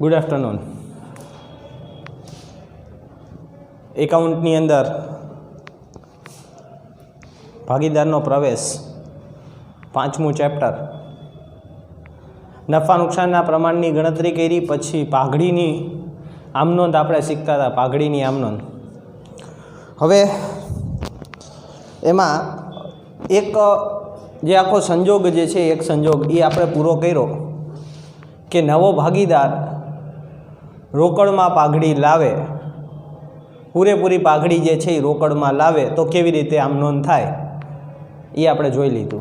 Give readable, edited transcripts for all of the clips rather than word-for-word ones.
Good afternoon. एकाउंटनी अंदर भागीदारनो प्रवेश पांचमू chapter नफा नुकसानना प्रमाणनी गणतरी करी। पछी पाघड़ीनी आमनोंध आपणे शीखता था, पाघड़ीनी आमनोंध। हवे एमां एक जे आखो संजोग जे छे, एक संजोग ए आपणे पूरो कर्यो के नवो भागीदार रोकड़मां पाघड़ी लावे, पूरेपूरी पाघड़ी जे छे रोकड़मां लावे तो केवी रीते आमनोंध थाय ए आपणे जोई लीधुं।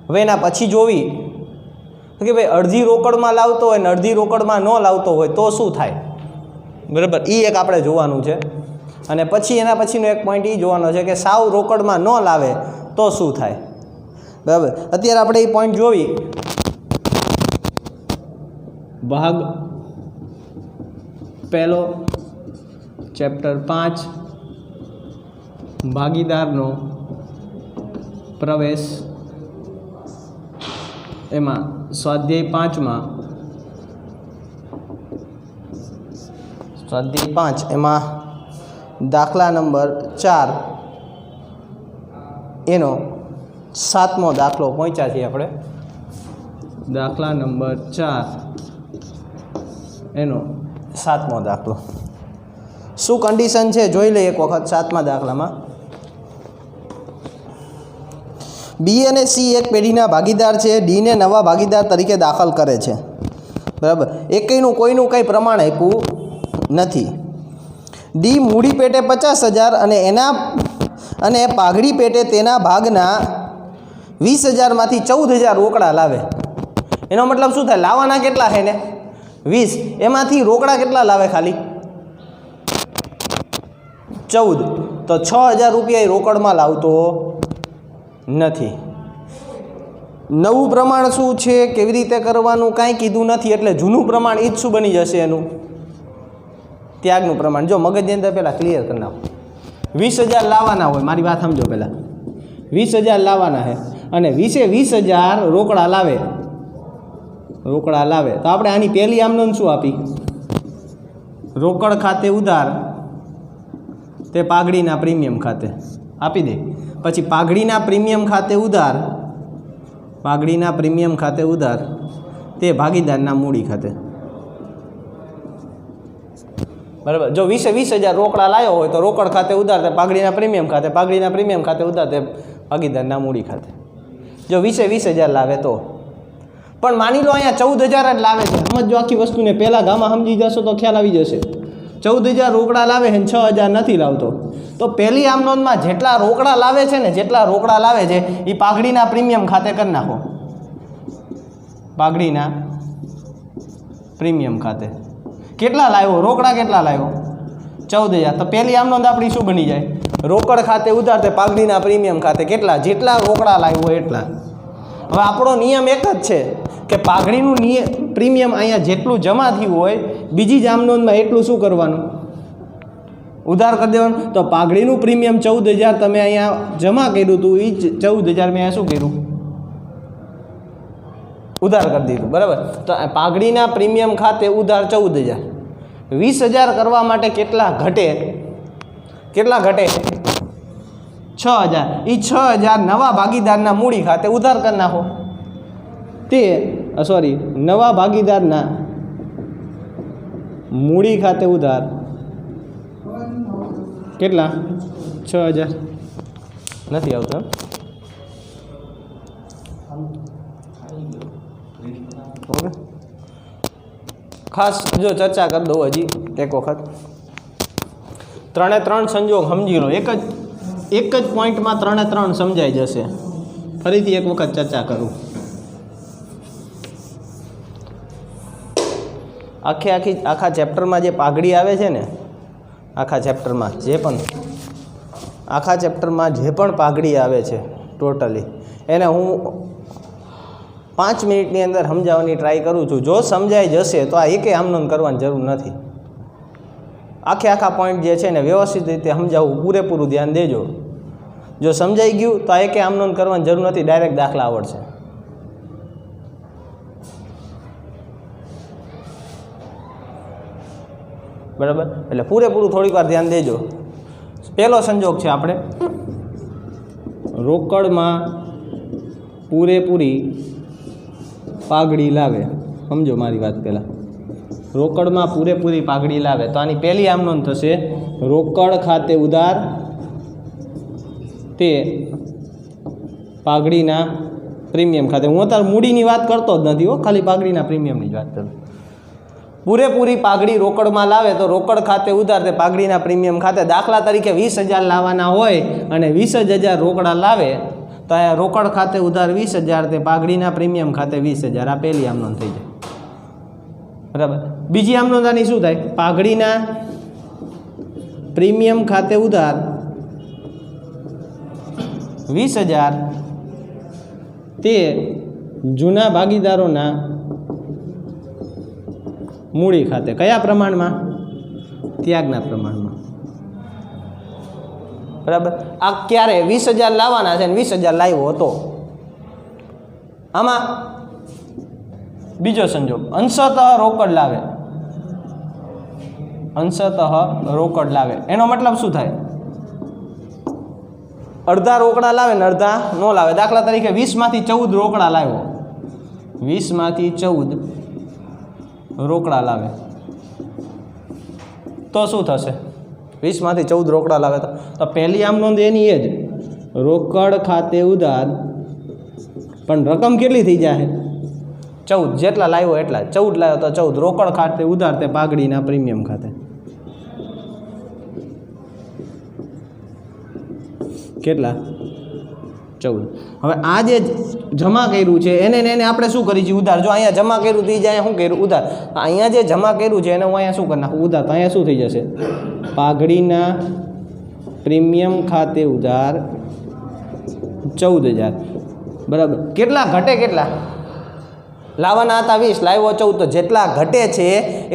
हवे एना पछी जोवी कि भाई अर्धी रोकड़मां लावतो होय ने अर्धी रोकड़मां न लावतो होय तो शुं थाय, बराबर। ए एक आपणे जोवानुं छे। अने पछी एना पछीनो एक पॉइंट ए जोवानो छे कि साव रोकड़मां न लावे तो शुं थाय, बराबर। अत्यारे आपणे ए पॉइंट जोवी। भाग पहलो चैप्टर 5 भागीदारनो प्रवेश। एमां स्वाध्याय 5 में स्वाध्याय 5 एमां दाखला नंबर 4 एनो 7मो दाखलो पहोंच्या छीए आपणे। दाखला नंबर 4 एनो 7मो दाखलो। शुं कंडीशन छे जोई ले एक वखत। 7मा दाखलामां बी अने सी एक पेढ़ीना भागीदार छे। डी ने नवा भागीदार तरीके दाखल करे छे, बराबर। एकेयनुं कोईनुं कंई प्रमाण आप्युं नथी। डी मूडी पेटे 50,000 अने पाघड़ी पेटे तेना भागना 20,000 मांथी 14,000 रोकड़ा लावे। एनो मतलब शुं थाय, लावाना केटला है ने 20, एमांथी रोकड़ा केटला लावे, खाली 14। तो 6,000 रुपया रोकड़मां लावतो नथी। नवुं प्रमाण शुं छे, केवी रीते करवानुं कांई कीधुं नथी, एटले जूनुं प्रमाण ई ज शुं बनी जशे, एनुं त्यागनुं प्रमाण। जो मगजनी अंदर पहेला क्लियर कर नाखो। 20,000 लावाना होय, मारी वात समजो पहेला। 20,000 लावाना है अने 20,000 रोकड़ा लावे, रोकड़ा लावे तो आपणे आनी पहेली आमनोंध शुं आपी? रोकड़ खाते उधार ते पाघड़ीना प्रीमियम खाते आपी दे। पछी पाघड़ीना प्रीमियम खाते उधार, पाघड़ीना प्रीमियम खाते उधार ते भागीदारना मूडी खाते, बराबर। जो 20,000 रोकड़ा लायो होय तो रोकड़ खाते उधार ते पाघड़ीना प्रीमियम खाते, पाघड़ीना प्रीमियम खाते उधार ते भागीदारना मूडी खाते। जो 20,000 लावे तो पण मानी लो अहींया 14,000 ज लावे छे। समजो आखी वस्तुने, पहेला गामा समजी जशो तो ख्याल आवी जशे। 14,000 रोकड़ा लावे है, 6,000 नहीं लावतो, तो पहली आमनोंध में जेटला रोकड़ा लावे छे ने, जेटला रोकड़ा लावे छे ई पाघड़ीना प्रीमियम खाते कर नाखो। पाघड़ीना प्रीमियम खाते केटला लाव्यो, रोकड़ा केटला लाव्यो? 14,000। तो पहली आमनोंध आपणी शुं बनी जाय? रोकड़ खाते उधार ते पाघड़ीना प्रीमियम खाते केटला, जेटला रोकड़ा लाव्यो एटला। हवे आपणो नियम एक ज छे कि पाघड़ीनुं प्रीमियम अहींया जेटલું जमा थयुं होय बीजी ज आमनोंधमां एटલું शुं करवानुं? उधार कर देवानुं। तो पाघड़ीनुं प्रीमियम 14,000 तमे अहींया जमा कर्युं हतुं, ई 14,000 मैं अहींया शुं कर्युं? उधार कर दीधुं, बराबर। तो पाघड़ीना प्रीमियम खाते उधार 14,000। 20,000 करवा माटे केटला घटे? केटला घटे? 6,000। ई 6,000 नवा भागीदारना मूडी खाते उधार कर नाखो। ते सॉरी, नवा भागीदारना मूडी खाते उधार केटला? 6,000 नहीं आवतो। ओके, खास जो चर्चा कर दो हजी एक वखत। 3 संजोग समझी लो। एक ज पॉइंट में 3 समझाई जशे। फरीथी एक वखत चर्चा करूँ। आखा चैप्टर में जे पाघड़ी आवे छे ने, आखा चैप्टर में जे पण आखा चैप्टर में जे पण पाघड़ी आवे छे टोटली एने हूँ 5 मिनिटनी अंदर समजाववानी ट्राय करूँ छूँ। जो समजाई जशे तो आ एके आमनोंध करवानी जरूर नथी। आखा पॉइंट जे छे ने व्यवस्थित रीते समजावुं, पूरेपूरुं ध्यान देजो। जो समजाई गयुं तो आ एके आमनोंध करवानी जरूर नथी, डायरेक्ट दाखला आवडशे। બરાબર, એટલે પૂરેપૂરું થોડીક વાર ધ્યાન દેજો. પહેલો સંજોગ છે આપણે રોકડમાં પૂરેપૂરી પાઘડી લાવે. સમજો મારી વાત પહેલાં, રોકડમાં પૂરેપૂરી પાઘડી લાવે તો આની પહેલી આમ નોંધ થશે રોકડ ખાતે ઉધાર તે પાઘડીના પ્રીમિયમ ખાતે. હું અત્યારે મૂડીની વાત કરતો જ નથી હો, ખાલી પાઘડીના પ્રીમિયમની જ વાત કરું. પૂરેપૂરી પાઘડી રોકડમાં લાવે તો રોકડ ખાતે ઉધાર તે પાઘડીના પ્રીમિયમ ખાતે. દાખલા તરીકે 20,000 લાવવાના હોય અને 20,000 રોકડા લાવે તો અહીંયા રોકડ ખાતે ઉધાર 20,000 તે પાઘડીના પ્રીમિયમ ખાતે 20,000. આ પહેલી આમ નોંધ થઈ જાય. બરાબર. બીજી આમ નોંધ આની શું થાય? પાઘડીના પ્રીમિયમ ખાતે ઉધાર 20,000 તે જૂના ભાગીદારોના મૂડી ખાતે. કયા પ્રમાણમાં? ત્યાગના પ્રમાણમાં. બરાબર. આ ક્યારે? 20,000 લાવવાના છે અને 20,000 લાવ્યો હતો. આમાં બીજો સંજોગ અંશતઃ રોકડ લાવે. અંશતઃ રોકડ લાવે એનો મતલબ શું થાય? અડધા રોકડા લાવે ને અડધા ન લાવે. દાખલા તરીકે 20માંથી 14 રોકડા લાવ્યો, 20માંથી 14 રોકડા લાવે તો શું થશે? 20માંથી 14 રોકડા લાવે તો પહેલી આમ નોંધ એની એ જ રોકડ ખાતે ઉધાર, પણ રકમ કેટલી થઈ જાય? 14. જેટલા લાવ્યો એટલા. 14 લાવ્યો તો 14 રોકડ ખાતે ઉધાર તે પાઘડીના પ્રીમિયમ ખાતે. કેટલા? 14. હવે આ જે જમા કર્યું છે એને આપણે શું કરી છે? ઉધાર. જો અહીંયા જમા કર્યું તો અહીંયા શું કર્યું? ઉધાર. અહીંયા જે જમા કર્યું છે એને હું અહીંયા શું કરી નાખું? ઉધાર. તો અહીંયા શું થઈ જશે? પાઘડીના પ્રીમિયમ ખાતે ઉધાર 14,000. બરાબર. કેટલા ઘટે? કેટલા લાવવાના હતા? 20, લાવ્યો 14. તો જેટલા ઘટે છે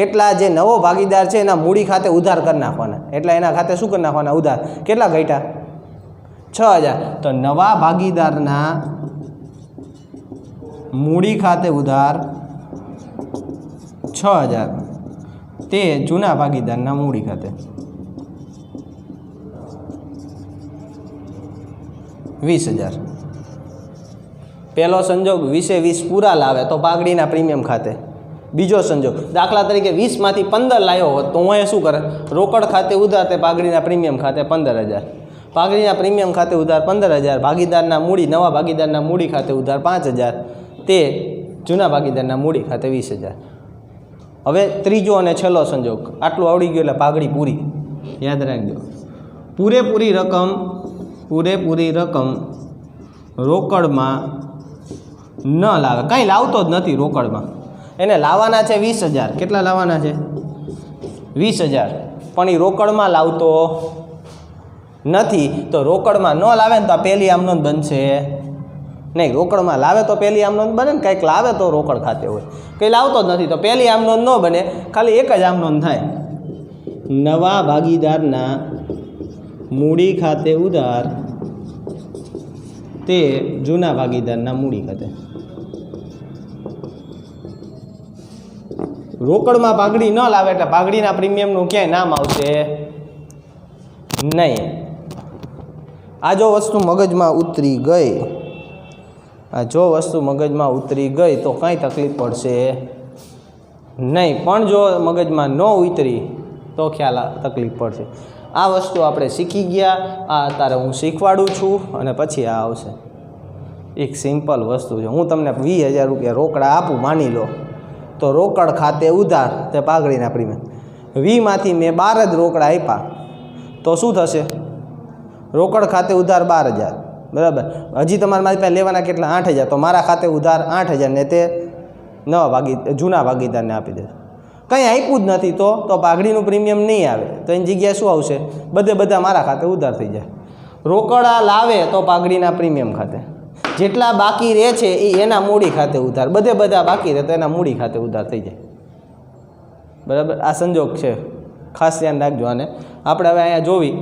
એટલા જે નવો ભાગીદાર છે એના મૂડી ખાતે ઉધાર કરી નાખવાના. એટલે એના ખાતે શું કરી નાખવાના? ઉધાર. કેટલા ઘટ્યા? 6,000. તો નવા ભાગીદારના મૂડી ખાતે ઉધાર 6,000 તે જૂના ભાગીદારના મૂડી ખાતે 20,000. પહેલો સંજોગ 20 પૂરા લાવે તો પાઘડીના પ્રીમિયમ ખાતે. બીજો સંજોગ દાખલા તરીકે 20માંથી 15 લાવ્યો હોત તો હું અહીંયા શું કરે? રોકડ ખાતે ઉધાર તે પાઘડીના પ્રીમિયમ ખાતે 15,000. પાઘડીના પ્રીમિયમ ખાતે ઉધાર 15,000. ભાગીદારના મૂડી, નવા ભાગીદારના મૂડી ખાતે ઉધાર 5,000 તે જૂના ભાગીદારના મૂડી ખાતે 20,000. હવે ત્રીજો અને છેલ્લો સંજોગ. આટલું આવડી ગયું એટલે પાઘડી પૂરી. યાદ રાખજો. પૂરેપૂરી રકમ રોકડમાં ન લાવે. કંઈ લાવતો જ નથી રોકડમાં. એને લાવવાના છે 20,000. કેટલા લાવવાના છે? 20,000. પણ એ રોકડમાં લાવતો નથી. તો રોકડમાં ન લાવે ને તો આ પહેલી આમ નોંધ બનશે નહીં. રોકડમાં લાવે તો પહેલી આમ નોંધ બને ને. કંઈક લાવે તો રોકડ ખાતે હોય. કંઈ લાવતો જ નથી તો પહેલી આમ નોંધ ન બને. ખાલી એક જ આમ નોંધ થાય. નવા ભાગીદારના મૂડી ખાતે ઉધાર તે જૂના ભાગીદારના મૂડી ખાતે. રોકડમાં પાઘડી ન લાવે એટલે પાઘડીના પ્રીમિયમનું ક્યાંય નામ આવશે નહીં. આ જો વસ્તુ મગજમાં ઉતરી ગઈ તો કાંઈ તકલીફ પડશે નહીં. પણ જો મગજમાં ન ઉતરી તો તકલીફ પડશે. આ વસ્તુ આપણે શીખી ગયા. આ અત્યારે હું શીખવાડું છું અને પછી આ આવશે. એક સિમ્પલ વસ્તુ છે. હું તમને 20,000 રૂપિયા રોકડા આપું માની લો તો રોકડ ખાતે ઉધાર તે પાઘડીના પ્રીમિયમ. 20માંથી મેં 12 જ રોકડા આપ્યા તો શું થશે? રોકડ ખાતે ઉધાર 12,000. બરાબર. હજી તમારે મારી પાસે લેવાના કેટલા? 8,000. તો મારા ખાતે ઉધાર 8,000 ને તે જૂના ભાગીદારને આપી દે. કંઈ આપ્યું જ નથી તો પાઘડીનું પ્રીમિયમ નહીં આવે. તો એની જગ્યાએ શું આવશે? બધા મારા ખાતે ઉધાર થઈ જાય. રોકડા લાવે તો પાઘડીના પ્રીમિયમ ખાતે. જેટલા બાકી રહે છે એ એના મૂડી ખાતે ઉધાર. બધા બાકી રહે તો એના મૂડી ખાતે ઉધાર થઈ જાય. બરાબર. આ સંજોગ છે, ખાસ ધ્યાન રાખજો. અને આપણે હવે અહીંયા જોવી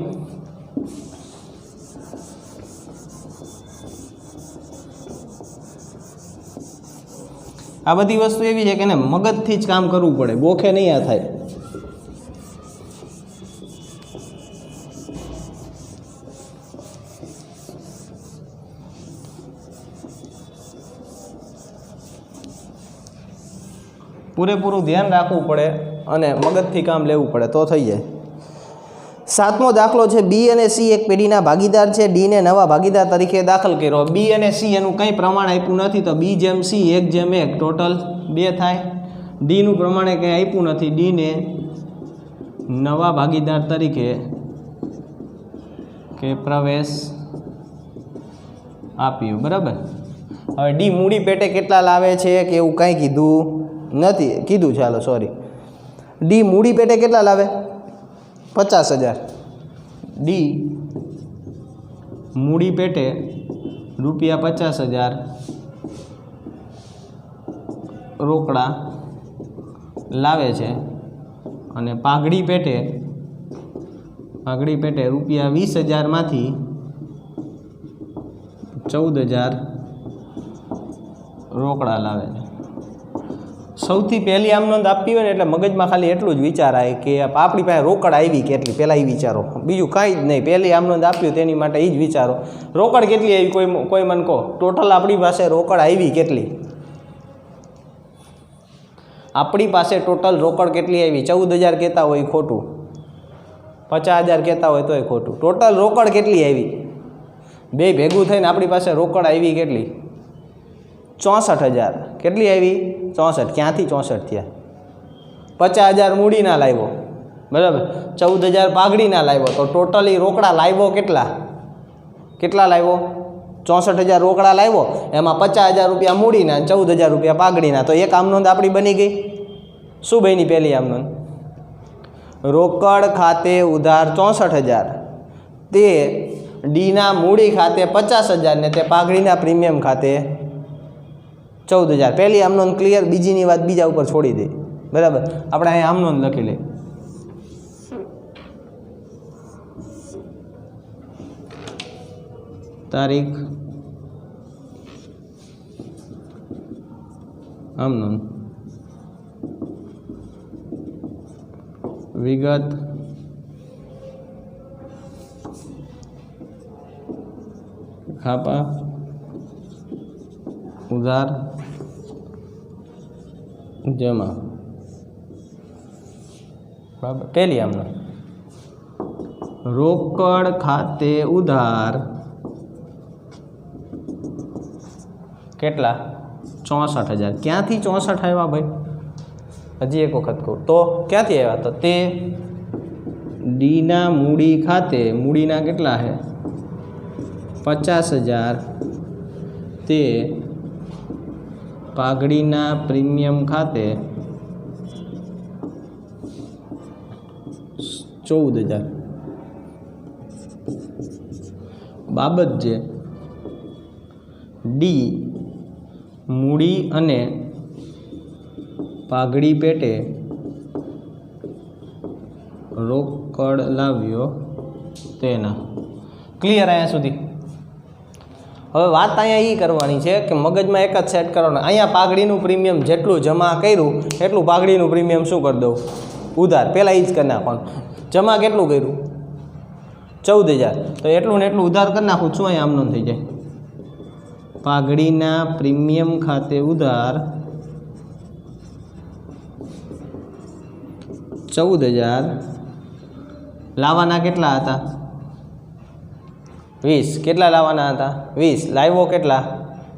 આ બધી વસ્તુ એવી છે કે એને મગજથી જ કામ કરવું પડે. બોખે નહીં આ થાય. પૂરેપૂરું ધ્યાન રાખવું પડે અને મગજથી કામ લેવું પડે તો થઈ જાય. 7મો દાખલો છે બી અને સી એક પેઢીના ભાગીદાર છે. ડીને નવા ભાગીદાર તરીકે દાખલ કર્યો. બી અને સી એનું કંઈ પ્રમાણ આપ્યું નથી તો બી જેમ સી 1:1 ટોટલ 2 થાય. ડીનું પ્રમાણે કંઈ આપ્યું નથી. ડીને નવા ભાગીદાર તરીકે કે પ્રવેશ આપ્યું. બરાબર. હવે ડી મૂડી પેટે કેટલા લાવે છે કે એવું કાંઈ કીધું નથી. કીધું ચાલો સોરી. ડી મૂડી પેટે કેટલા લાવે? 50,000. ડી મૂડી પેટે ₹50,000 રોકડા લાવે છે અને પાઘડી પેટે ₹20,000 માંથી 14,000 રોકડા લાવે છે. સૌથી પહેલી આમ નોંધ આપવી હોય ને એટલે મગજમાં ખાલી એટલું જ વિચારાય કે આપણી પાસે રોકડ આવી કેટલી, પહેલાં એ વિચારો, બીજું કાંઈ જ નહીં. પહેલી આમ નોંધ આપ્યું તેની માટે એ જ વિચારો. રોકડ કેટલી આવી કોઈ મને કહો. ટોટલ આપણી પાસે રોકડ આવી કેટલી? આપણી પાસે ટોટલ રોકડ કેટલી આવી? 14,000 કહેતા હોય ખોટું, 50,000 કહેતા હોય તોય ખોટું. ટોટલ રોકડ કેટલી આવી? બે ભેગું થઈને આપણી પાસે રોકડ આવી કેટલી? 64,000. કેટલી આવી? 64. ક્યાંથી 64 થયા? 50,000 મૂડીના લાવ્યો, બરાબર. 14,000 પાઘડીના લાવ્યો, તો ટોટલી રોકડા લાવ્યો કેટલા લાવ્યો? 64,000 રોકડા લાવ્યો, એમાં 50,000 રૂપિયા મૂડીના, 14,000 રૂપિયા પાઘડીના. તો એક આમનોંધ આપણી બની ગઈ. શું બની પહેલી આમનોંધ? રોકડ ખાતે ઉધાર 64,000, તે ડીના મૂડી ખાતે 50,000 ને તે પાઘડીના પ્રીમિયમ ખાતે 14,000. પહેલી આમનોંધ ક્લિયર. બીજીની વાત બીજા ઉપર છોડી દે, બરાબર. આપણે અહીંયા આમનોંધ લખી લઈએ. તારીખ આમનોંધ વિગત ખાપા ઉધાર જમા. બરાબર. પહેલી આમનોંધ રોકડ ખાતે ઉધાર કેટલા? 64,000. ક્યાંથી 64 આવ્યા ભાઈ? હજી એક વખત કહું તો ક્યાંથી આવ્યા? તો તે ડીના મૂડી ખાતે, મૂડીના કેટલા છે? 50,000, તે પાઘડીના પ્રીમિયમ ખાતે 14,000. બાબત જે ડી મૂડી અને પાઘડી પેટે રોકડ લાવ્યો તેના. ક્લિયર અહીંયા સુધી? હવે વાત અહીંયા એ કરવાની છે કે મગજમાં એક જ સેટ કરવાનું. અહીંયા પાઘડીનું પ્રીમિયમ જેટલું જમા કર્યું એટલું પાઘડીનું પ્રીમિયમ શું કરી દઉં? ઉધાર. પહેલાં એ જ કરી નાખવાનું. જમા કેટલું કર્યું? 14,000. તો એટલું ને એટલું ઉધાર કરી નાખું. શું અહીંયા આમનોંધ થઈ જાય? પાઘડીના પ્રીમિયમ ખાતે ઉધાર 14,000. લાવવાના કેટલા હતા? 20. કેટલા લાવવાના હતા? 20. લાવ્યો કેટલા?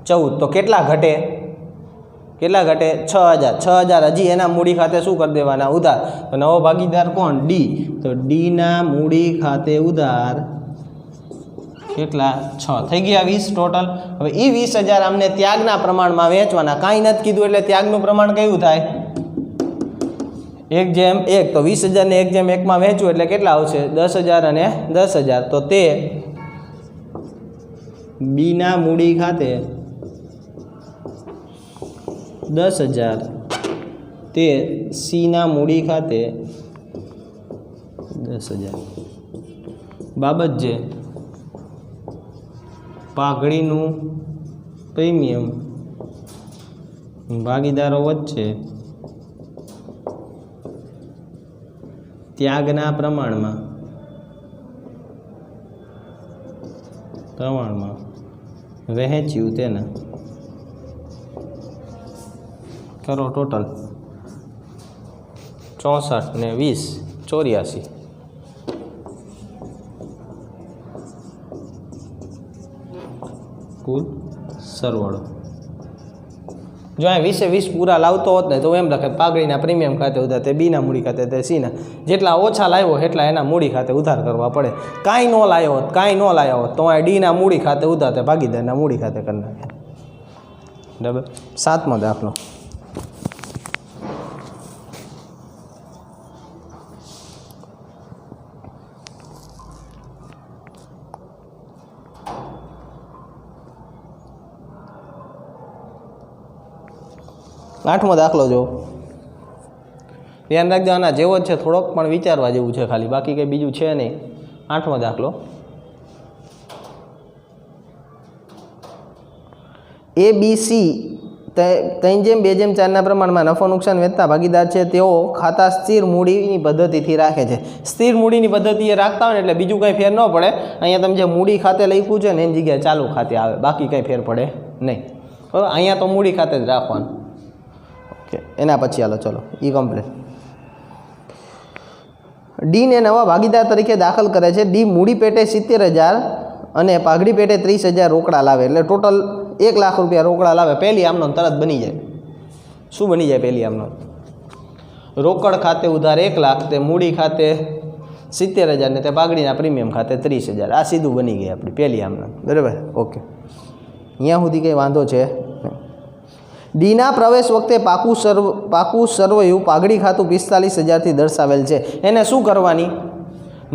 14. તો કેટલા ઘટે? 6,000. હજી એના મૂડી ખાતે શું કરી દેવાના? ઉધાર. તો નવો ભાગીદાર કોણ? ડી. તો ડીના મૂડી ખાતે ઉધાર કેટલા? 6. થઈ ગયા 20 ટોટલ. હવે એ 20,000 અમને ત્યાગના પ્રમાણમાં વહેંચવાના. કાંઈ નથી કીધું એટલે ત્યાગનું પ્રમાણ કયું થાય? 1:1. તો 20,000 ને 1:1 વહેંચવું એટલે કેટલા આવશે? 10,000 અને 10,000. તો તે બીના મૂડી ખાતે 10,000, તે સીના મૂડી ખાતે 10,000. બાબત જે પાઘડીનું પ્રીમિયમ ભાગીદારો વચ્ચે ત્યાગના પ્રમાણમાં વહેંચ્યું તેના. કરો ટોટલ. 64 ને 20 84 કુલ સરવાળો જો અહીં 20 પૂરા લાવતો હોત ને તો એમ લખે પાઘડીના પ્રીમિયમ ખાતે ઉધાર તે બીના મૂડી ખાતે તે સીના જેટલા ઓછા લાવ્યો એટલા એના મૂડી ખાતે ઉધાર કરવા પડે. કાંઈ ન લાવ્યો હોત તો અહીં ડીના મૂડી ખાતે ઉધાર તે ભાગીદારના મૂડી ખાતે કરી નાખે. બરાબર. 7મો દાખલો. આઠમો દાખલો જો ધ્યાન રાખજો, આના જેવો જ છે, થોડોક પણ વિચારવા જેવું છે ખાલી, બાકી કંઈ બીજું છે નહીં. 8મો દાખલો. ABC 3/2/4 પ્રમાણમાં નફો નુકસાન વેચતા ભાગીદાર છે. તેઓ ખાતા સ્થિર મૂડીની પદ્ધતિથી રાખે છે. સ્થિર મૂડીની પદ્ધતિએ રાખતા હોય ને એટલે બીજું કંઈ ફેર ન પડે. અહીંયા તમે જે મૂડી ખાતે લખ્યું છે ને એની જગ્યાએ ચાલુ ખાતે આવે, બાકી કંઈ ફેર પડે નહીં. બરાબર. અહીંયા તો મૂડી ખાતે જ રાખવાનું. ઓકે, એના પછી હાલો ચલો ઈ કમ્પ્લીટ. ડીને નવા ભાગીદાર તરીકે દાખલ કરે છે. ડી મૂડી પેટે 70,000 અને પાઘડી પેટે 30,000 રોકડા લાવે, એટલે ટોટલ 1 લાખ રૂપિયા રોકડા લાવે. પહેલી આમનો તરત બની જાય. શું બની જાય પહેલી આમનો? રોકડ ખાતે ઉધાર 1 લાખ, તે મૂડી ખાતે 70,000 ને તે પાઘડીના પ્રીમિયમ ખાતે 30,000. આ સીધું બની ગઈ આપણી પહેલી આમનો. બરાબર. ઓકે, અહીંયા સુધી કંઈ વાંધો છે? ડીના પ્રવેશ વખતે પાકું સર્વયું પાઘડી ખાતું 45,000થી દર્શાવેલ છે. એને શું કરવાની?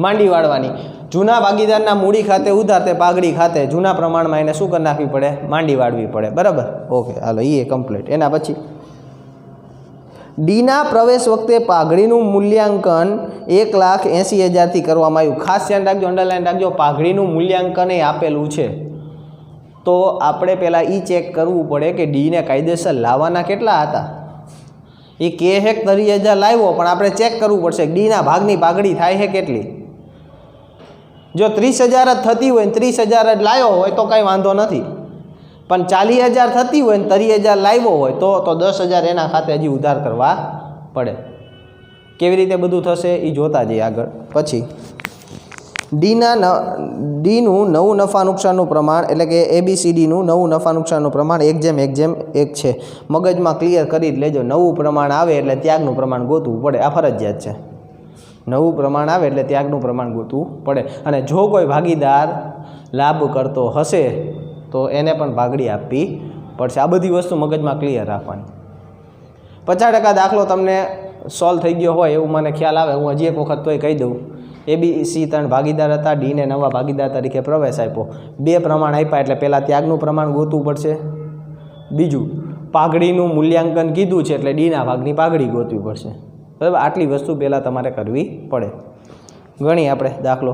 માંડી વાળવાની. જૂના ભાગીદારના મૂડી ખાતે ઉધાર તે પાઘડી ખાતે જૂના પ્રમાણમાં એને શું કરી નાખવી પડે? માંડી વાળવી પડે. બરાબર. ઓકે, હાલો એ કમ્પ્લીટ. એના પછી ડીના પ્રવેશ વખતે પાઘડીનું મૂલ્યાંકન 1,80,000થી કરવામાં આવ્યું. ખાસ ધ્યાન રાખજો, અંડરલાઈન રાખજો, પાઘડીનું મૂલ્યાંકન એ આપેલું છે. તો આપણે પહેલાં એ ચેક કરવું પડે કે ડીને કાયદેસર લાવવાના કેટલા હતા. એ કે 30,000 લાવ્યો, પણ આપણે ચેક કરવું પડશે કે ડીના ભાગની પાઘડી થાય છે કેટલી. જો 30,000 જ થતી હોય ને 30,000 જ લાવ્યો હોય તો કંઈ વાંધો નથી, પણ 40,000 થતી હોય ને 30,000 લાવ્યો હોય તો 10,000 એના ખાતે હજી ઉધાર કરવા પડે. કેવી રીતે બધું થશે એ જોતા જઈએ આગળ. પછી ડીનું નવું નફા નુકસાનનું પ્રમાણ, એટલે કે ABCDનું નવું નફા નુકસાનનું પ્રમાણ 1:1 છે. મગજમાં ક્લિયર કરી જ લેજો. નવું પ્રમાણ આવે એટલે ત્યાગનું પ્રમાણ ગોતવું પડે, આ ફરજિયાત છે. નવું પ્રમાણ આવે એટલે ત્યાગનું પ્રમાણ ગોતવું પડે. અને જો કોઈ ભાગીદાર લાભ કરતો હશે તો એને પણ ભાગડી આપવી પડશે. આ બધી વસ્તુ મગજમાં ક્લિયર રાખવાની. 50% દાખલો તમને સોલ્વ થઈ ગયો હોય એવું મને ખ્યાલ આવે. હું હજી એક વખત તોય કહી દઉં. ABC 3 ભાગીદાર હતા. ડીને નવા ભાગીદાર તરીકે પ્રવેશ આપ્યો. 2 પ્રમાણ આપ્યા એટલે પહેલાં ત્યાગનું પ્રમાણ ગોતવું પડશે. બીજું પાઘડીનું મૂલ્યાંકન કીધું છે એટલે ડીના ભાગની પાઘડી ગોતવી પડશે. બરાબર. આટલી વસ્તુ પહેલાં તમારે કરવી પડે. ગણી આપણે દાખલો.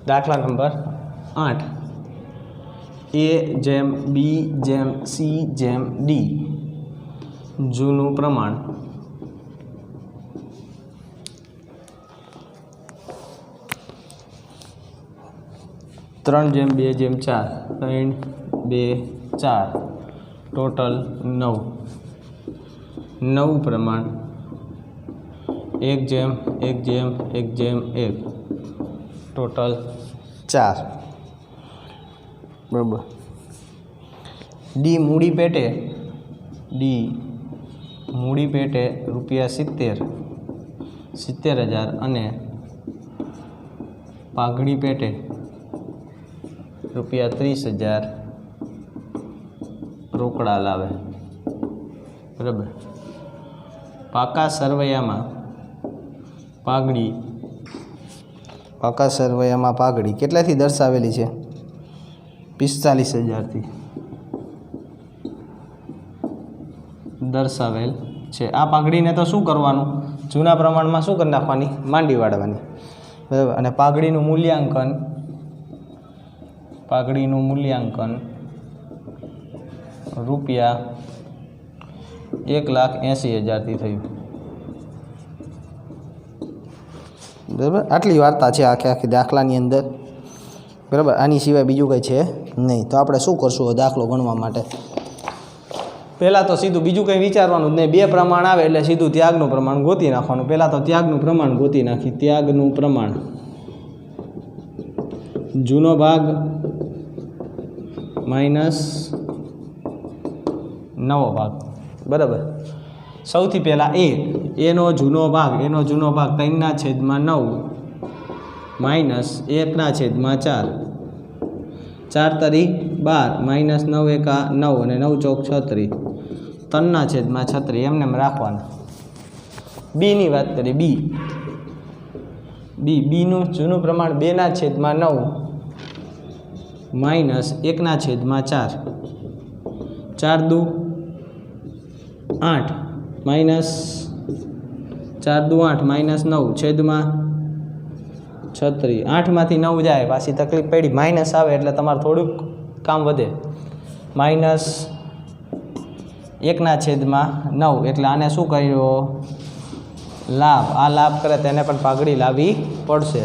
દાખલા નંબર 8. A:B:C:D જૂનું પ્રમાણ 3:2:4 3, 2, 4 ટોટલ 9. નવું પ્રમાણ 1:1:1 ટોટલ 4. બરાબર. ડી મૂડી પેટે ₹70,000 અને પાઘડી પેટે ₹30,000 રોકડા લાવે. બરાબર. પાકા સરવૈયામાં પાઘડી, પાકા સરવૈયામાં પાઘડી કેટલાથી દર્શાવેલી છે? 45,000થી દર્શાવેલ છે. આ પાઘડીને તો શું કરવાનું? જૂના પ્રમાણમાં શું કરી નાખવાની? માંડી વાળવાની, બરાબર. અને પાઘડીનું મૂલ્યાંકન રૂપિયા 1,80,000થી થયું, બરાબર. આટલી વાર્તા છે આખી દાખલાની અંદર, બરાબર. આની સિવાય બીજું કંઈ છે નહીં. તો આપણે શું કરશું દાખલો ગણવા માટે? પહેલાં તો સીધું બીજું કંઈ વિચારવાનું જ નહીં. બે પ્રમાણ આવે એટલે સીધું ત્યાગનું પ્રમાણ ગોતી નાખવાનું. પહેલાં તો ત્યાગનું પ્રમાણ ગોતી નાખી. ત્યાગનું પ્રમાણ, જૂનો ભાગ માઇનસ નવો ભાગ, બરાબર. સૌથી પહેલાં એનો જૂનો ભાગ 3/9 માઇનસ 1/4, 4 તરી 12 માઇનસ 9 એકા 9 અને 9 ચોક 36, 3/36 એમને એમ રાખવાના. બીની વાત કરીએ. બીનું જૂનું પ્રમાણ 2/9 માઇનસ 1/4, 4 દુ 8 માઇનસ 4 દુ 8 માઇનસ 9 છેદમાં 36. 8માંથી 9 જાય, પાછી તકલીફ પડી, માઇનસ આવે એટલે તમારે થોડુંક કામ વધે. માઇનસ 1/9 એટલે આને શું કર્યો? લાભ. આ લાભ કરે તેને પણ પાઘડી લાવવી પડશે.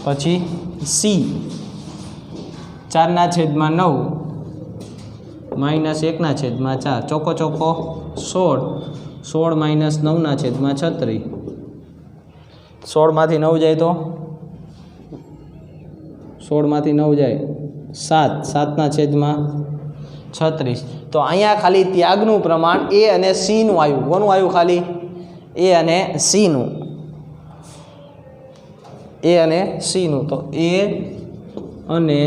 પછી સી 4/9 માઇનસ 1/4, ચોખ્ખો 16 માઇનસ 9/36, 16માંથી 9 જાય તો 7/36. તો અહીંયા ખાલી ત્યાગનું પ્રમાણ એ અને સીનું આવ્યું. કોનું આવ્યું? ખાલી એ અને સીનું. તો એ અને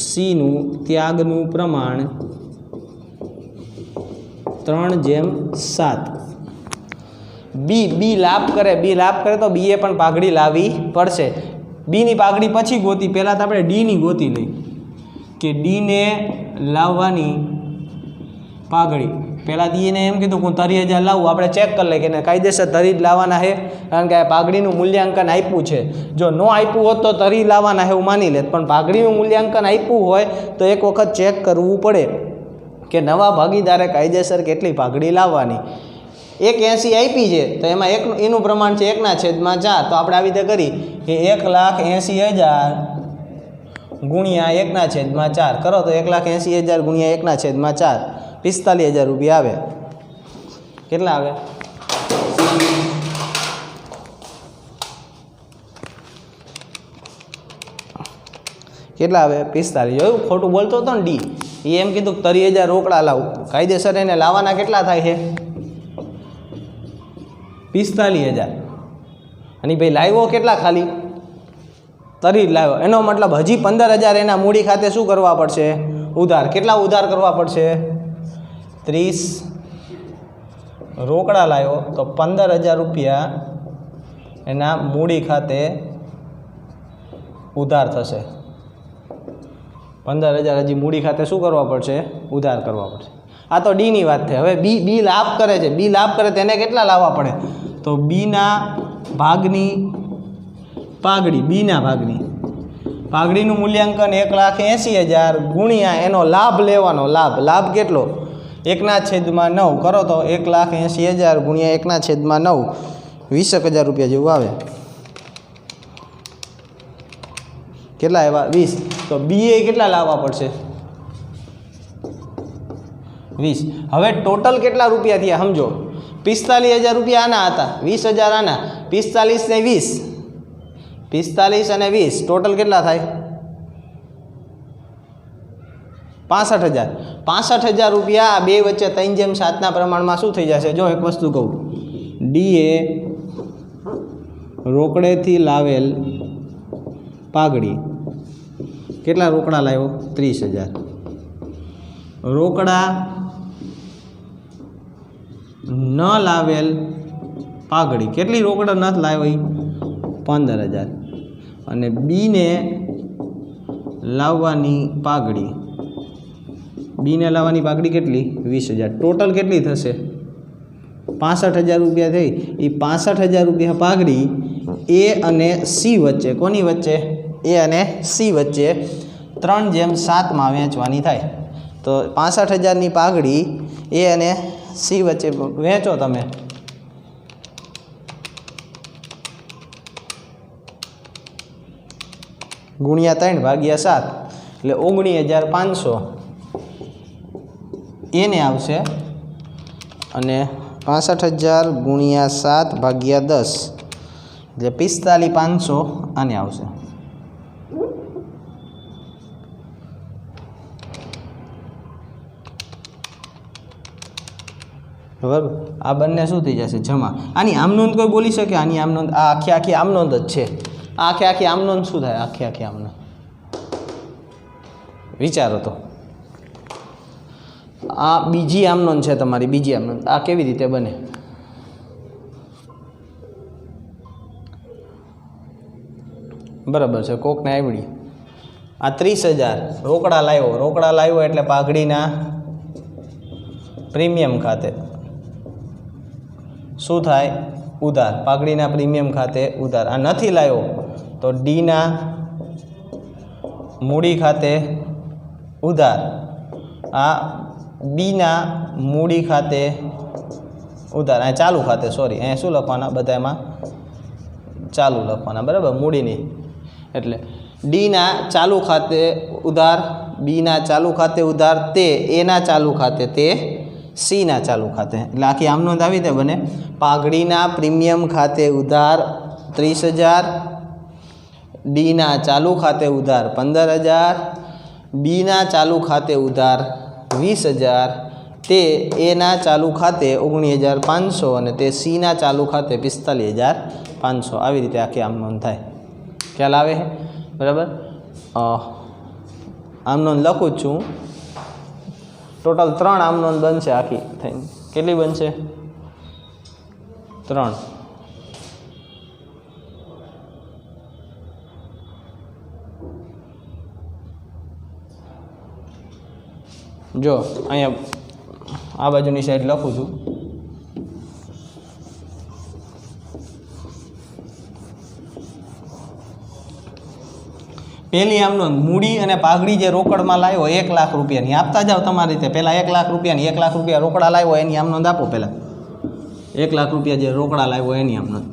સીનું ત્યાગનું પ્રમાણ 3/7. બી લાભ કરે તો બીએ પણ પાઘડી લાવવી પડશે. બીની પાઘડી પછી ગોતી, પહેલાં તો આપણે ડીની ગોતી લઈ કે ડીને લાવવાની પાઘડી. પહેલાં એને એમ કીધું કે હું 30,000 લાવું. આપણે ચેક કરી લઈએ કે કાયદેસર 30 જ લાવવાના છે, કારણ કે આ પાઘડીનું મૂલ્યાંકન આપ્યું છે. જો ન આપ્યું હોત તો 30 લાવવાના છે એવું માની લેત, પણ પાઘડીનું મૂલ્યાંકન આપ્યું હોય તો એક વખત ચેક કરવું પડે કે નવા ભાગીદારે કાયદેસર કેટલી પાઘડી લાવવાની. 180 આપી છે તો એમાં એનું પ્રમાણ છે 1/4. તો આપણે આવી રીતે કરી કે 1,80,000 ગુણ્યા 1/4 કરો તો 1,80,000 ગુણ્યા 1/4 45,000 રૂપિયા આવે. કેટલા આવે? કેટલા આવે? 45. જોયું? ખોટું બોલતો હતો ને ડી. એ એમ કીધું કે 30,000 રોકડા લાવું. કાયદેસર એને લાવવાના કેટલા થાય છે? 45,000. અને ભાઈ લાવ્યો કેટલા? ખાલી 30 લાવ્યો. એનો મતલબ હજી 15,000 એના મૂડી ખાતે શું કરવા પડશે? ઉધાર. કેટલા ઉધાર કરવા પડશે? 30 રોકડા લાવ્યો તો 15,000 રૂપિયા એના મૂડી ખાતે ઉધાર થશે. 15,000 હજી મૂડી ખાતે શું કરવા પડશે? ઉધાર કરવા પડશે. આ તો ડીની વાત છે. હવે બી લાભ કરે છે. બી લાભ કરે તેને કેટલા લાવવા પડે? તો બીના ભાગની પાઘડી, બીના ભાગની પાઘડીનું મૂલ્યાંકન 1,80,000 ગુણ્યા એનો લાભ લેવાનો. લાભ કેટલો? 1/9 કરો તો 1,80,000 ગુણ્યા 1/9 20,000 રૂપિયા જેવું આવે. કેટલા આવ્યા? 20. તો બીએ કેટલા લાવવા પડશે? 20. હવે ટોટલ કેટલા રૂપિયા થયા સમજો? 45,000 રૂપિયા આના હતા, 20,000 આના, 45 ને 20, 45 અને 20 ટોટલ કેટલા થાય? 65,000. 65,000 રૂપિયા આ બે વચ્ચે 3/7 પ્રમાણમાં શું થઈ જશે? જો એક વસ્તુ કહું, ડીએ રોકડેથી લાવેલ પાઘડી કેટલા રોકડા લાવ્યો? 30,000. રોકડા ન લાવેલ પાઘડી, કેટલી રોકડ ન લાવી? 15,000. અને બીને લાવવાની પાઘડી, બીને લાવવાની પાઘડી કેટલી? 20,000. ટોટલ કેટલી થશે? 65,000 રૂપિયા થઈ. એ 65,000 રૂપિયા પાઘડી એ અને સી વચ્ચે, કોની વચ્ચે? એ અને સી વચ્ચે 3/7 વહેંચવાની થાય. તો 65,000ની પાઘડી એ અને સી વચ્ચે વહેંચો તમે, ગુણ્યા 3/7 એટલે 19,500 એને આવશે. અને 65,000 ગુણ્યા 7/10 એટલે 45,500 આને આવશે. બરાબર, આ બંને શું થઈ જશે? જમા. આની આમ નોંધ કોઈ બોલી શકે? આની આમ નોંધ, આ આખી આમ નોંધ જ છે. આ આખી આમ નોંધ શું થાય? આખી આમ નોંધ વિચારો તો. આ બીજી આમ નોંધ છે તમારી, બીજી આમ નોંધ. આ કેવી રીતે બને? બરાબર છે, કોકને આવડી. આ 30,000 રોકડા લાવ્યો એટલે પાઘડીના પ્રીમિયમ ખાતે શું થાય? ઉધાર. પાઘડીના પ્રીમિયમ ખાતે ઉધાર. આ નથી લાવ્યો તો ડીના મૂડી ખાતે ઉધાર. આ બીના મૂડી ખાતે ઉધાર. આ ચાલુ ખાતે, સોરી, અહીંયા શું લખવાના? બધામાં ચાલુ લખવાના, બરાબર, મૂડીની. એટલે ડીના ચાલુ ખાતે ઉધાર, બીના ચાલુ ખાતે ઉધાર, તે એના ચાલુ ખાતે, તે સીના ચાલુ ખાતે. એટલે આખી આમ નોંધ આવી રીતે બને. પાઘડીના પ્રીમિયમ ખાતે ઉધાર 30,000, ડીના ચાલુ ખાતે ઉધાર 15,000, બીના ચાલુ ખાતે ઉધાર 20,000, તે એના ચાલુ ખાતે 19,500 અને તે સીના ચાલુ ખાતે 45,500. આવી રીતે આખી આમ નોંધ થાય. ખ્યાલ આવે? બરાબર. આમ નોંધ લખું જ છું. ટોટલ 3 આમ નોંધ બનશે આખી થઈને. કેટલી બનશે? 3. જો અહીંયા આ બાજુની સાઈડ લખું છું. પહેલી આમ નોંધ, મૂડી અને પાઘડી જે રોકડમાં લાવ્યો 1 લાખ રૂપિયાની, આપતા જાઓ તમારી રીતે. પહેલાં 1 લાખ રૂપિયાની, 1 લાખ રૂપિયા રોકડા લાવ્યો એની આમ નોંધ આપો. પહેલાં 1 લાખ રૂપિયા જે રોકડા લાવ્યો એની આમ નોંધ.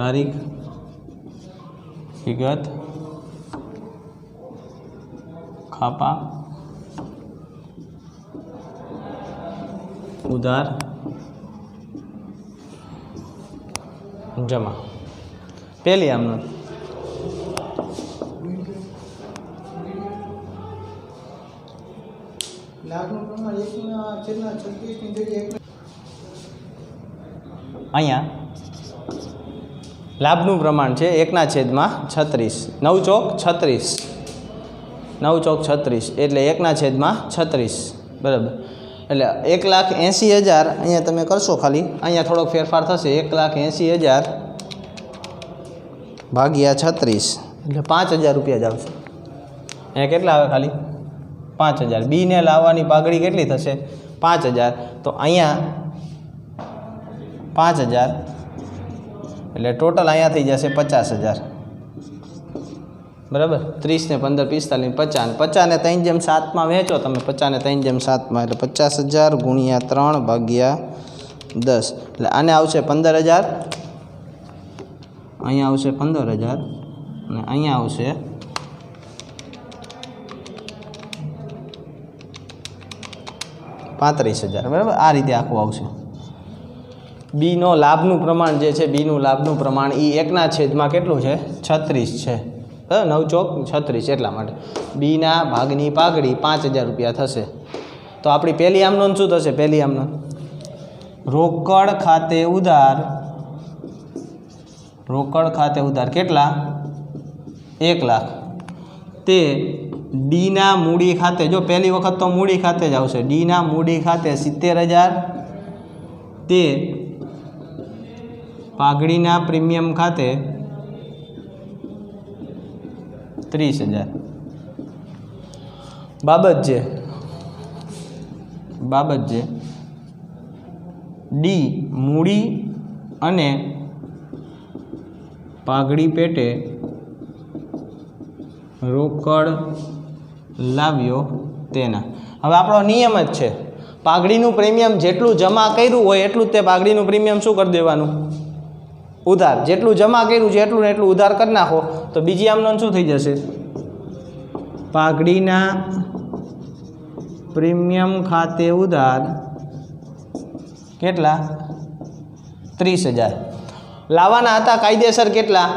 તારીખ, વિગત, ખાપા, ઉધાર, જમા. પહેલી આમ નોંધ. અહીંયા લાભનું પ્રમાણ છે 1/36. 9 ચોક 36, 9 ચોક 36 એટલે 1/36. બરાબર. એટલે 1,80,000 અહીંયા તમે કરશો, ખાલી અહીંયા થોડોક ફેરફાર થશે. 1,80,000 ભાગ્યા 36 એટલે 5,000 રૂપિયા જ આવશે. અહીંયા કેટલા આવે? ખાલી 5,000. બીને લાવવાની પાઘડી કેટલી થશે? 5,000. તો અહીંયા 5,000 એટલે ટોટલ અહીંયા થઈ જશે 50,000. બરાબર. 30 ને 15 45 50 50 ને 3/7 વહેંચો તમે. 50 ને 3/7 એટલે 50,000 ગુણ્યા 3/10 એટલે આને આવશે 15,000. અહીંયા આવશે 15,000 અને અહીંયા આવશે 35,000. બરાબર. આ રીતે આખું આવશે. બીનો લાભનું પ્રમાણ જે છે બીનું લાભનું પ્રમાણ એ 1/છેદમાં કેટલું છે 36 છે 9 ચોક 36 એટલા માટે બીના ભાગની પાઘડી 5000 રૂપિયા થશે. તો આપણી પહેલી આમ નોંધ શું થશે? પહેલી આમ નોંધ રોકડ ખાતે ઉધાર કેટલા 1 લાખ તે ડીના મૂડી ખાતે, જો પહેલી વખત તો મૂડી ખાતે જ આવશે, ડીના મૂડી ખાતે 70000 તે પાઘડીના પ્રીમિયમ ખાતે 30000. બાબત જે ડી મૂડી અને પાઘડી પેટે રોકડ લાવ્યો તેના. હવે આપણો નિયમ જ છે પાઘડીનું પ્રીમિયમ જેટલું જમા કર્યું હોય એટલું જ તે પાઘડીનું પ્રીમિયમ શું કરી દેવાનું? ઉધાર. જેટલું જમા કર્યું છે એટલું ને એટલું ઉધાર કરી નાખો તો બીજી આમ નોંધ શું થઈ જશે? પાઘડીના પ્રીમિયમ ખાતે ઉધાર કેટલા 30000 લાવવાના હતા કાયદેસર કેટલા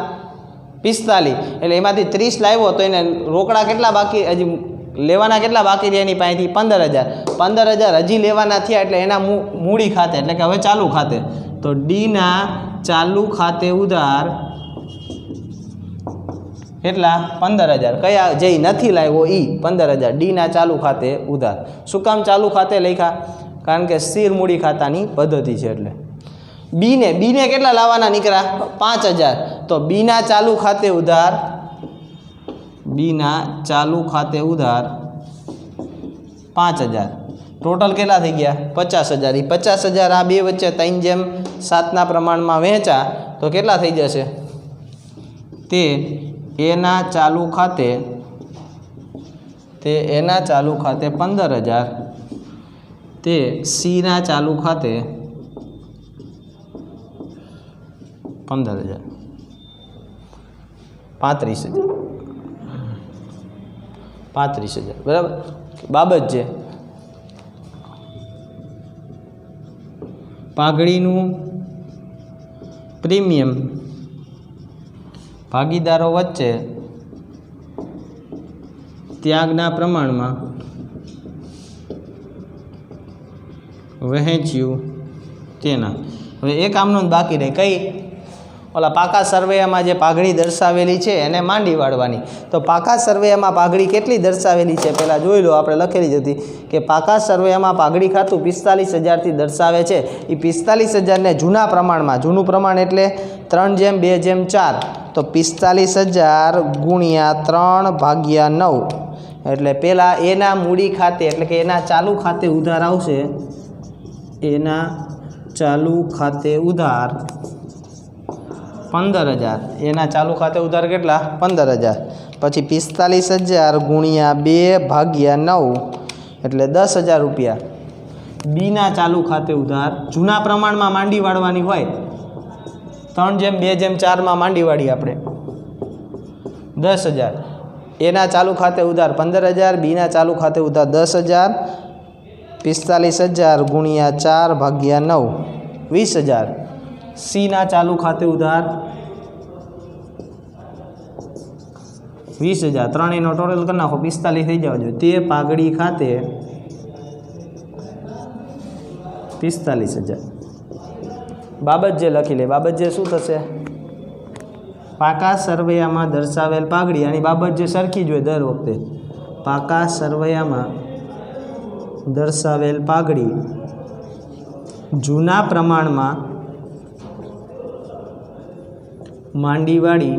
45, એટલે એમાંથી 30 લાવ્યો તો એને રોકડા કેટલા બાકી હજી લેવાના કેટલા બાકી રહ્યા એની પાસેથી 15000 હજી લેવાના થયા એટલે એના મૂડી ખાતે એટલે કે હવે ચાલુ ખાતે, તો ડીના ચાલુ ખાતે ઉધાર કેટલા 15000. કયા જે નથી લાવ્યો એ 15000 ડીના ચાલુ ખાતે ઉધાર. શું કામ ચાલુ ખાતે લખ્યા? કારણ કે સ્થિર મૂડી ખાતાની પદ્ધતિ છે. એટલે બીને કેટલા લાવવાના નીકળ્યા 5000, તો બીના ચાલુ ખાતે ઉધાર 5000 ટોટલ કેટલા થઈ ગયા 50000. એ 50000 આ બે વચ્ચે 3/7 પ્રમાણમાં વહેંચા તો કેટલા થઈ જશે? તે એના ચાલુ ખાતે 15000 તે સીના ચાલુ ખાતે 15000 35000 બરાબર. બાબત છે પાઘડીનું પ્રીમિયમ ભાગીદારો વચ્ચે ત્યાગના પ્રમાણમાં વહેંચ્યું તેના. હવે એક આમનો બાકી રહે કઈ? ઓલા પાકા સર્વેમાં જે પાઘડી દર્શાવેલી છે એને માંડી વાળવાની. તો પાકા સર્વેમાં પાઘડી કેટલી દર્શાવેલી છે પહેલાં જોઈ લો. આપણે લખેલી જ હતી કે પાકા સર્વેમાં પાઘડી ખાતું 45000થી દર્શાવે છે. એ 45000ને જૂના પ્રમાણમાં, જૂનું પ્રમાણ એટલે 3/2/4, તો 45000 ગુણ્યા 3/9 એટલે પહેલાં એના મૂડી ખાતે એટલે કે એના ચાલુ ખાતે ઉધાર આવશે. એના ચાલુ ખાતે ઉધાર 15000. એના ચાલુ ખાતે ઉધાર કેટલા 15000. પછી 45000 ગુણ્યા 2/9 એટલે 10000 રૂપિયા. બીના ચાલુ ખાતે ઉધાર જૂના પ્રમાણમાં માંડી વાળવાની હોય, 3/2/4 માંડી વાળી આપણે 10000. એના ચાલુ ખાતે ઉધાર 15000, બીના ચાલુ ખાતે ઉધાર 10000. 45000 ગુણ્યા 4/9 20000. સીના ચાલુ ખાતે ઉધાર 20000. ત્રણેયનો ટોટલ કરી નાખો 45 થઈ જવા જોઈએ. તે પાઘડી ખાતે 45000. બાબત જે લખી લે. બાબત જે શું થશે? પાકા સરવૈયામાં દર્શાવેલ પાઘડી. આની બાબત જે સરખી જ હોય દર વખતે. પાકા સરવૈયામાં દર્શાવેલ પાઘડી જૂના પ્રમાણમાં માંડીવાળી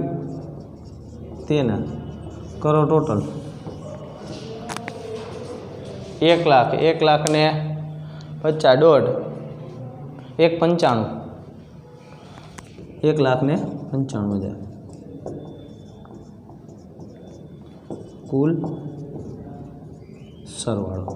તેના કરો ટોટલ 1 લાખ. 1 લાખને 50 દોઢ 195. 1,95,000 કુલ સરવાળો.